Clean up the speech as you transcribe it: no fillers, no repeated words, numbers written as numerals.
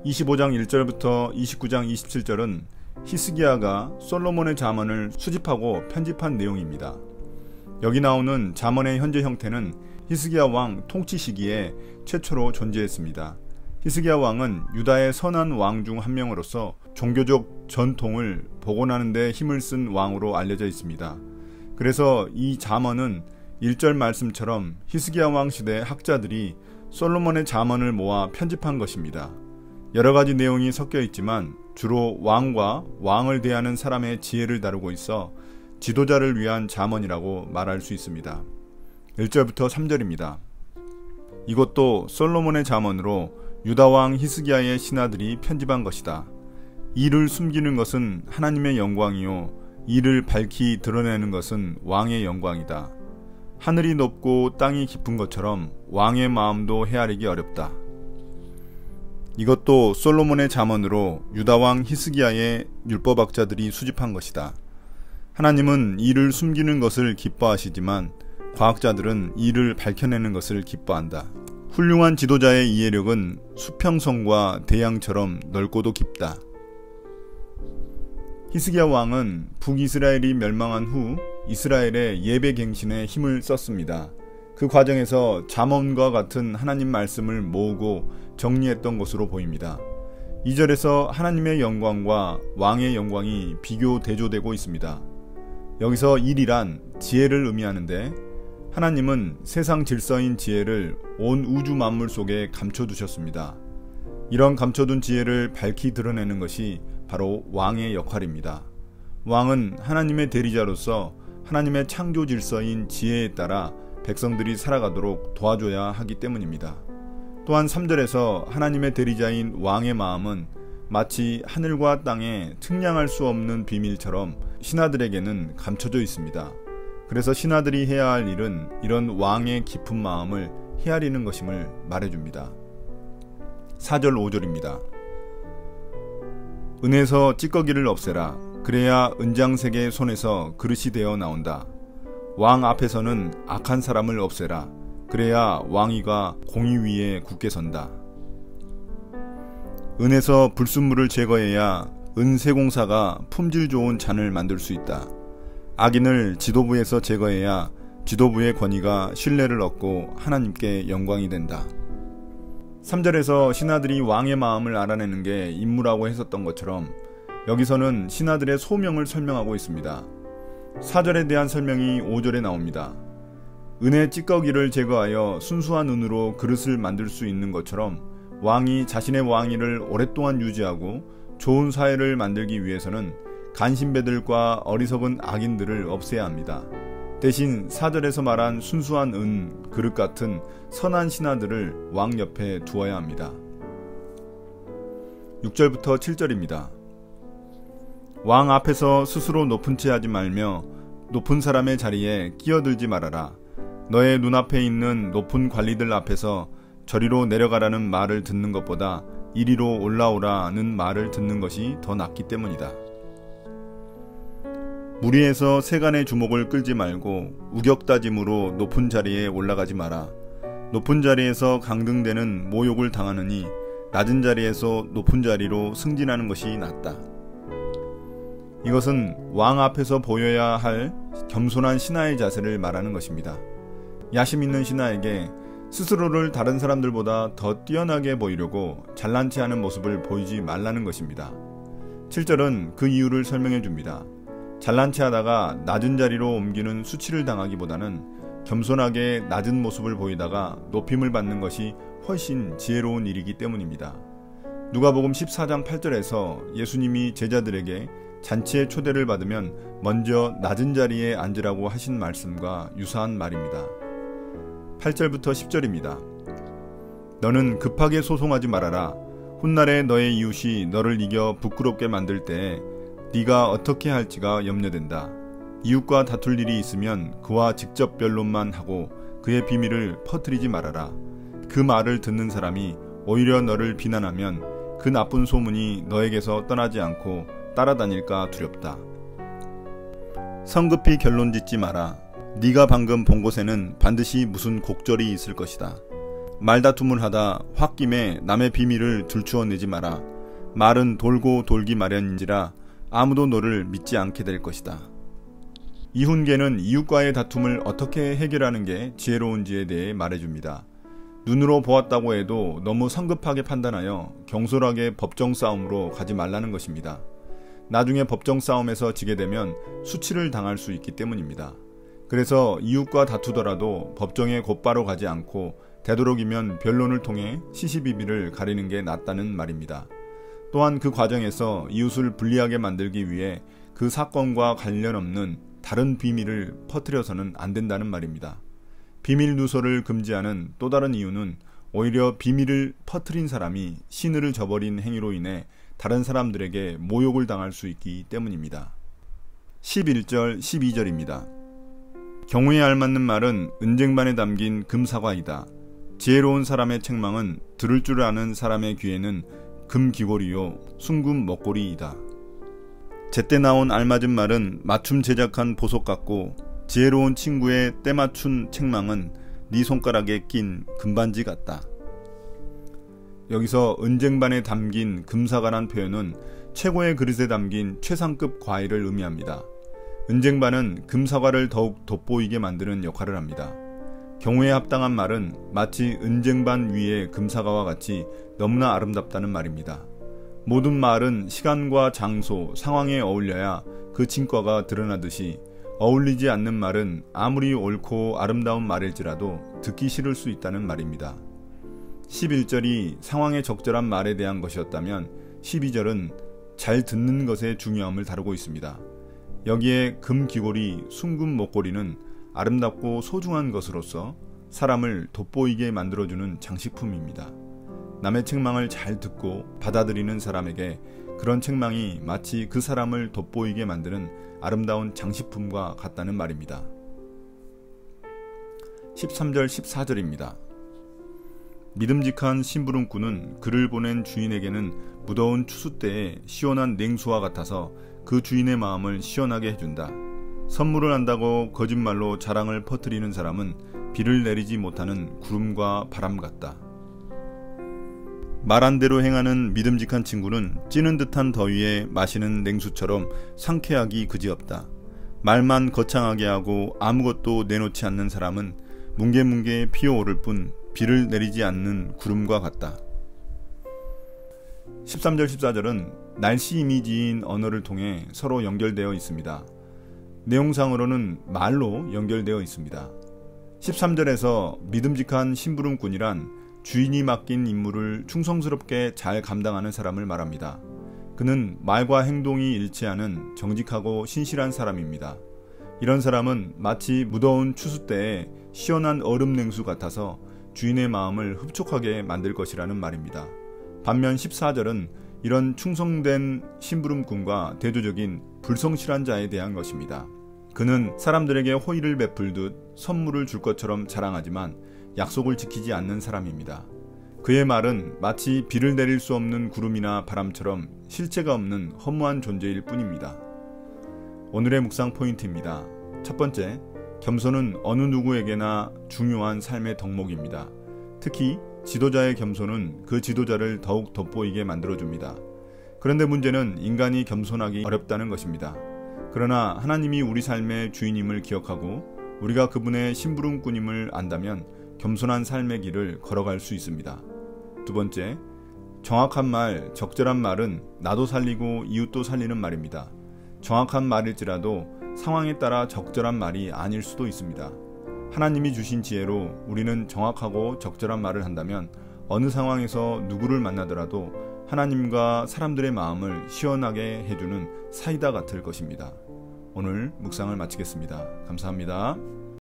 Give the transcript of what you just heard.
25장 1절부터 29장 27절은 히스기야가 솔로몬의 잠언을 수집하고 편집한 내용입니다. 여기 나오는 잠언의 현재 형태는 히스기야 왕 통치 시기에 최초로 존재했습니다. 히스기야 왕은 유다의 선한 왕 중 한 명으로서 종교적 전통을 복원하는 데 힘을 쓴 왕으로 알려져 있습니다. 그래서 이 잠언은 1절 말씀처럼 히스기야 왕 시대 학자들이 솔로몬의 잠언을 모아 편집한 것입니다. 여러 가지 내용이 섞여 있지만 주로 왕과 왕을 대하는 사람의 지혜를 다루고 있어 지도자를 위한 잠언이라고 말할 수 있습니다. 1절부터 3절입니다. 이것도 솔로몬의 잠언으로 유다왕 히스기야의 신하들이 편집한 것이다. 이를 숨기는 것은 하나님의 영광이요 이를 밝히 드러내는 것은 왕의 영광이다. 하늘이 높고 땅이 깊은 것처럼 왕의 마음도 헤아리기 어렵다. 이것도 솔로몬의 잠언으로 유다왕 히스기야의 율법학자들이 수집한 것이다. 하나님은 이를 숨기는 것을 기뻐하시지만 과학자들은 이를 밝혀내는 것을 기뻐한다. 훌륭한 지도자의 이해력은 수평성과 대양처럼 넓고도 깊다. 히스기야 왕은 북이스라엘이 멸망한 후 이스라엘의 예배 갱신에 힘을 썼습니다. 그 과정에서 잠언과 같은 하나님 말씀을 모으고 정리했던 것으로 보입니다. 2절에서 하나님의 영광과 왕의 영광이 비교 대조되고 있습니다. 여기서 일이란 지혜를 의미하는데 하나님은 세상 질서인 지혜를 온 우주 만물 속에 감춰두셨습니다. 이런 감춰둔 지혜를 밝히 드러내는 것이 바로 왕의 역할입니다. 왕은 하나님의 대리자로서 하나님의 창조 질서인 지혜에 따라 백성들이 살아가도록 도와줘야 하기 때문입니다. 또한 3절에서 하나님의 대리자인 왕의 마음은 마치 하늘과 땅에 측량할 수 없는 비밀처럼 신하들에게는 감춰져 있습니다. 그래서 신하들이 해야 할 일은 이런 왕의 깊은 마음을 헤아리는 것임을 말해줍니다. 4절 5절입니다. 은에서 찌꺼기를 없애라. 그래야 은장색의 손에서 그릇이 되어 나온다. 왕 앞에서는 악한 사람을 없애라. 그래야 왕위가 공의 위에 굳게 선다. 은에서 불순물을 제거해야 은세공사가 품질 좋은 잔을 만들 수 있다. 악인을 지도부에서 제거해야 지도부의 권위가 신뢰를 얻고 하나님께 영광이 된다. 3절에서 신하들이 왕의 마음을 알아내는 게 임무라고 했었던 것처럼 여기서는 신하들의 소명을 설명하고 있습니다. 4절에 대한 설명이 5절에 나옵니다. 은의 찌꺼기를 제거하여 순수한 은으로 그릇을 만들 수 있는 것처럼 왕이 자신의 왕위를 오랫동안 유지하고 좋은 사회를 만들기 위해서는 간신배들과 어리석은 악인들을 없애야 합니다. 대신 4절에서 말한 순수한 은, 그릇 같은 선한 신하들을 왕 옆에 두어야 합니다. 6절부터 7절입니다. 왕 앞에서 스스로 높은 채 하지 말며 높은 사람의 자리에 끼어들지 말아라. 너의 눈앞에 있는 높은 관리들 앞에서 저리로 내려가라는 말을 듣는 것보다 이리로 올라오라는 말을 듣는 것이 더 낫기 때문이다. 무리에서 세간의 주목을 끌지 말고 우격다짐으로 높은 자리에 올라가지 마라. 높은 자리에서 강등되는 모욕을 당하느니 낮은 자리에서 높은 자리로 승진하는 것이 낫다. 이것은 왕 앞에서 보여야 할 겸손한 신하의 자세를 말하는 것입니다. 야심 있는 신하에게 스스로를 다른 사람들보다 더 뛰어나게 보이려고 잘난 체 하는 모습을 보이지 말라는 것입니다. 7절은 그 이유를 설명해 줍니다. 잘난 체 하다가 낮은 자리로 옮기는 수치를 당하기보다는 겸손하게 낮은 모습을 보이다가 높임을 받는 것이 훨씬 지혜로운 일이기 때문입니다. 누가복음 14장 8절에서 예수님이 제자들에게 잔치의 초대를 받으면 먼저 낮은 자리에 앉으라고 하신 말씀과 유사한 말입니다. 8절부터 10절입니다. 너는 급하게 소송하지 말아라. 훗날에 너의 이웃이 너를 이겨 부끄럽게 만들 때에 네가 어떻게 할지가 염려된다. 이웃과 다툴 일이 있으면 그와 직접 변론만 하고 그의 비밀을 퍼뜨리지 말아라. 그 말을 듣는 사람이 오히려 너를 비난하면 그 나쁜 소문이 너에게서 떠나지 않고 따라다닐까 두렵다. 성급히 결론짓지 마라. 네가 방금 본 곳에는 반드시 무슨 곡절이 있을 것이다. 말다툼을 하다 홧김에 남의 비밀을 들추어내지 마라. 말은 돌고 돌기 마련인지라 아무도 너를 믿지 않게 될 것이다. 이훈계는 이웃과의 다툼을 어떻게 해결하는 게 지혜로운지에 대해 말해줍니다. 눈으로 보았다고 해도 너무 성급하게 판단하여 경솔하게 법정 싸움으로 가지 말라는 것입니다. 나중에 법정 싸움에서 지게 되면 수치를 당할 수 있기 때문입니다. 그래서 이웃과 다투더라도 법정에 곧바로 가지 않고 되도록이면 변론을 통해 시시비비를 가리는 게 낫다는 말입니다. 또한 그 과정에서 이웃을 불리하게 만들기 위해 그 사건과 관련 없는 다른 비밀을 퍼뜨려서는 안 된다는 말입니다. 비밀 누설을 금지하는 또 다른 이유는 오히려 비밀을 퍼뜨린 사람이 신의를 저버린 행위로 인해 다른 사람들에게 모욕을 당할 수 있기 때문입니다. 11절, 12절입니다. 경우에 알맞는 말은 은쟁반에 담긴 금사과이다. 지혜로운 사람의 책망은 들을 줄 아는 사람의 귀에는 금귀고리요 순금 먹고리이다. 제때 나온 알맞은 말은 맞춤 제작한 보석 같고 지혜로운 친구의 때맞춘 책망은 네 손가락에 낀 금반지 같다. 여기서 은쟁반에 담긴 금사과란 표현은 최고의 그릇에 담긴 최상급 과일을 의미합니다. 은쟁반은 금사과를 더욱 돋보이게 만드는 역할을 합니다. 경우에 합당한 말은 마치 은쟁반 위의 금사과와 같이 너무나 아름답다는 말입니다. 모든 말은 시간과 장소, 상황에 어울려야 그 진과가 드러나듯이 어울리지 않는 말은 아무리 옳고 아름다운 말일지라도 듣기 싫을 수 있다는 말입니다. 11절이 상황에 적절한 말에 대한 것이었다면 12절은 잘 듣는 것의 중요함을 다루고 있습니다. 여기에 금귀고리, 순금 목고리는 아름답고 소중한 것으로서 사람을 돋보이게 만들어주는 장식품입니다. 남의 책망을 잘 듣고 받아들이는 사람에게 그런 책망이 마치 그 사람을 돋보이게 만드는 아름다운 장식품과 같다는 말입니다. 13절, 14절입니다. 믿음직한 심부름꾼은 그를 보낸 주인에게는 무더운 추수 때에 시원한 냉수와 같아서 그 주인의 마음을 시원하게 해준다. 선물을 한다고 거짓말로 자랑을 퍼뜨리는 사람은 비를 내리지 못하는 구름과 바람 같다. 말한 대로 행하는 믿음직한 친구는 찌는 듯한 더위에 마시는 냉수처럼 상쾌하기 그지없다. 말만 거창하게 하고 아무것도 내놓지 않는 사람은 뭉게뭉게 피어오를 뿐 비를 내리지 않는 구름과 같다. 13절 14절은 날씨 이미지인 언어를 통해 서로 연결되어 있습니다. 내용상으로는 말로 연결되어 있습니다. 13절에서 믿음직한 심부름꾼이란 주인이 맡긴 임무를 충성스럽게 잘 감당하는 사람을 말합니다. 그는 말과 행동이 일치하는 정직하고 신실한 사람입니다. 이런 사람은 마치 무더운 추수 때에 시원한 얼음 냉수 같아서 주인의 마음을 흡족하게 만들 것이라는 말입니다. 반면 14절은 이런 충성된 심부름꾼과 대조적인 불성실한 자에 대한 것입니다. 그는 사람들에게 호의를 베풀듯 선물을 줄 것처럼 자랑하지만 약속을 지키지 않는 사람입니다. 그의 말은 마치 비를 내릴 수 없는 구름이나 바람처럼 실체가 없는 허무한 존재일 뿐입니다. 오늘의 묵상 포인트입니다. 첫 번째, 겸손은 어느 누구에게나 중요한 삶의 덕목입니다. 특히 지도자의 겸손은 그 지도자를 더욱 돋보이게 만들어줍니다. 그런데 문제는 인간이 겸손하기 어렵다는 것입니다. 그러나 하나님이 우리 삶의 주인임을 기억하고 우리가 그분의 심부름꾼임을 안다면 겸손한 삶의 길을 걸어갈 수 있습니다. 두 번째, 정확한 말, 적절한 말은 나도 살리고 이웃도 살리는 말입니다. 정확한 말일지라도 상황에 따라 적절한 말이 아닐 수도 있습니다. 하나님이 주신 지혜로 우리는 정확하고 적절한 말을 한다면 어느 상황에서 누구를 만나더라도 하나님과 사람들의 마음을 시원하게 해주는 사이다 같을 것입니다. 오늘 묵상을 마치겠습니다. 감사합니다.